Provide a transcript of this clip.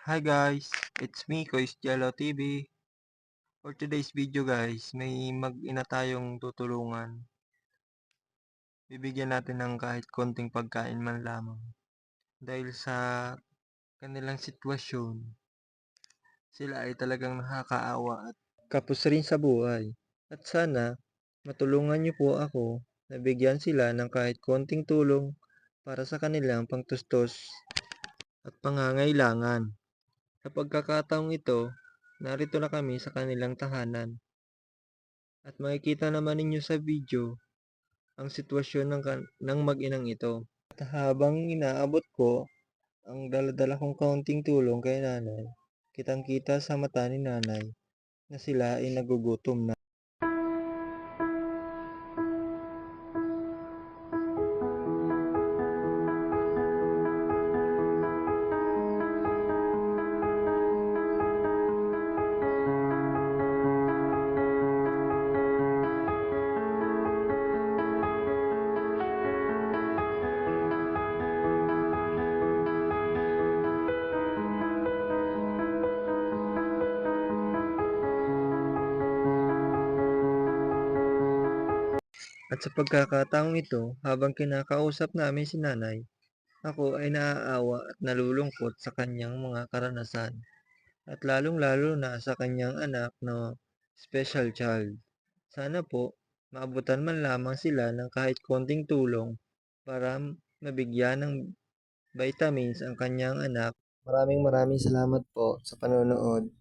Hi guys, it's me, Kois Jello TV. For today's video guys, may mag-ina tayong tutulungan. Bibigyan natin ng kahit konting pagkain man lamang. Dahil sa kanilang sitwasyon, sila ay talagang nakakaawa at kapos rin sa buhay. At sana, matulungan niyo po ako na bigyan sila ng kahit konting tulong para sa kanilang pangtustos at pangangailangan. Sa pagkakataong ito, narito na kami sa kanilang tahanan. At makikita naman ninyo sa video ang sitwasyon ng mag-inang ito. At habang inaabot ko ang daladala kong kaunting tulong kay nanay, kitang-kita sa mata ni nanay na sila ay nagugutom na. At sa pagkakataong ito, habang kinakausap namin si nanay, ako ay naaawa at nalulungkot sa kanyang mga karanasan. At lalong-lalo na sa kanyang anak na special child. Sana po, maabutan man lamang sila ng kahit konting tulong para mabigyan ng vitamins ang kanyang anak. Maraming salamat po sa panonood.